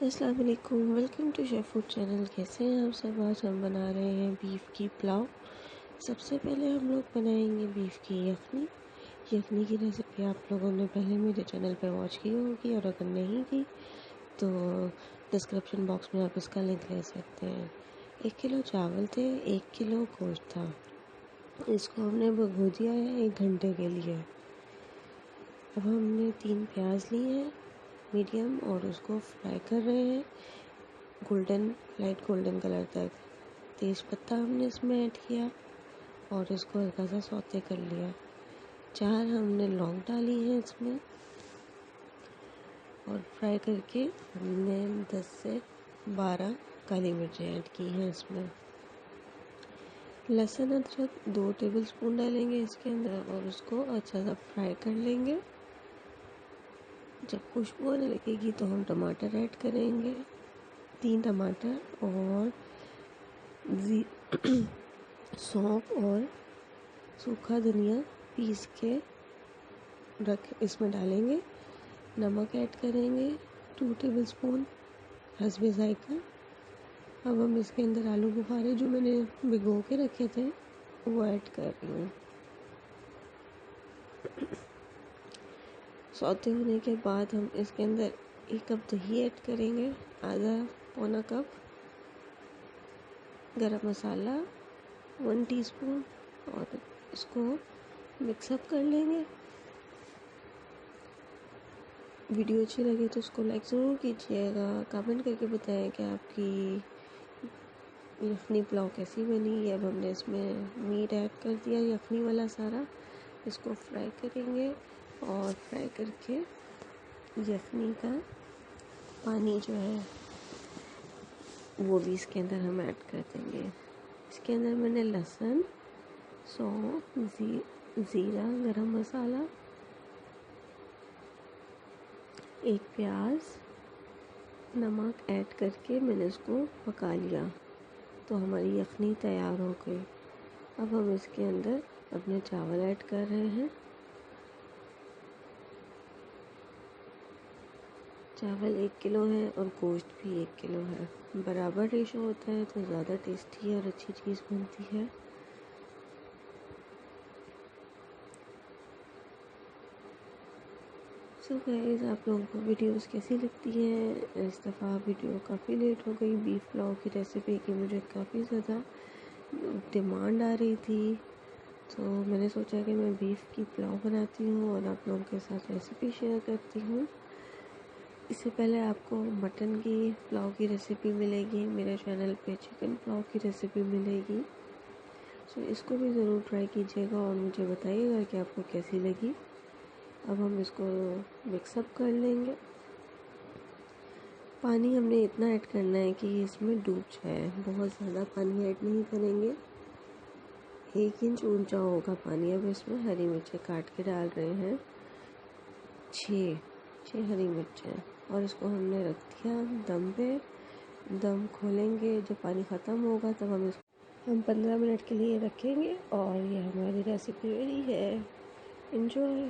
अस्सलाम वालेकुम, welcome to chef food channel. कैसे हैं आप सब? आज हम बना रहे हैं बीफ की पुलाव। सबसे पहले हम लोग बनाएंगे बीफ की यखनी। यखनी की रेसिपी आप लोगों ने पहले मेरे चैनल पे वॉच की होगी, और अगर नहीं की तो डिस्क्रिप्शन बॉक्स में आप इसका लिंक ले सकते हैं। 1 किलो चावल थे, 1 किलो गोश्त था। इसको हमने भिगो दिया है 1 घंटे के लिए। अब हमने 3 प्याज लिए हैं मीडियम, और उसको फ्राई कर रहे हैं लाइट गोल्डन कलर तक। तेज पत्ता हमने इसमें ऐड किया और इसको हल्का सा सौते कर लिया। 4 हमने लौंग डाली हैं इसमें, और फ्राई करके हमने 10 से 12 काली मिर्चें ऐड की हैं इसमें। लहसुन अदरक 2 टेबलस्पून डालेंगे इसके अंदर, और उसको अच्छा सा फ्राई कर लेंगे। जब खुशबू आने लगेगी तो हम टमाटर ऐड करेंगे, 3 टमाटर, और सौंफ और सूखा धनिया पीस के इसमें डालेंगे। नमक ऐड करेंगे 2 टेबलस्पून हस्बे ज़ायका। अब हम इसके अंदर आलू बुखारे जो मैंने भिगो के रखे थे वो ऐड कर रही हूँ। सौते होने के बाद हम इसके अंदर 1 कप दही ऐड करेंगे, आधा पौना कप गरम मसाला 1 टीस्पून, और इसको मिक्सअप कर लेंगे। वीडियो अच्छी लगे तो उसको लाइक ज़रूर कीजिएगा। कमेंट करके बताएं कि आपकी यखनी पुलाव कैसी बनी। अब हमने इसमें मीट ऐड कर दिया यखनी वाला सारा। इसको फ्राई करेंगे, और फ्राई करके यखनी का पानी जो है वो भी इसके अंदर हम ऐड कर देंगे। इसके अंदर मैंने लहसुन, सौंफ, ज़ीरा, गरम मसाला, 1 प्याज, नमक ऐड करके मैंने इसको पका लिया, तो हमारी यखनी तैयार हो गई। अब हम इसके अंदर अपने चावल ऐड कर रहे हैं। चावल 1 किलो है और गोश्त भी 1 किलो है। बराबर रेशो होता है तो ज़्यादा टेस्टी और अच्छी चीज़ बनती है। सो गाइस, आप लोगों को वीडियोस कैसी लगती हैं? इस दफ़ा वीडियो काफ़ी लेट हो गई बीफ पुलाव की रेसिपी की। मुझे काफ़ी ज़्यादा डिमांड आ रही थी, तो मैंने सोचा कि मैं बीफ की पुलाव बनाती हूँ और आप लोगों के साथ रेसिपी शेयर करती हूँ। इससे पहले आपको मटन की पुलाव की रेसिपी मिलेगी मेरे चैनल पे, चिकन पुलाव की रेसिपी मिलेगी। सो इसको भी ज़रूर ट्राई कीजिएगा और मुझे बताइएगा कि आपको कैसी लगी। अब हम इसको मिक्सअप कर लेंगे। पानी हमने इतना ऐड करना है कि इसमें डूब जाए, बहुत ज़्यादा पानी ऐड नहीं करेंगे। 1 इंच ऊंचा होगा पानी। अब इसमें हरी मिर्चें काट के डाल रहे हैं, 6 हरी मिर्चें, और इसको हमने रख दिया दम पे। दम खोलेंगे जब पानी ख़त्म होगा, तब हम 15 मिनट के लिए रखेंगे, और ये हमारी रेसिपी रेडी है। एंजॉय।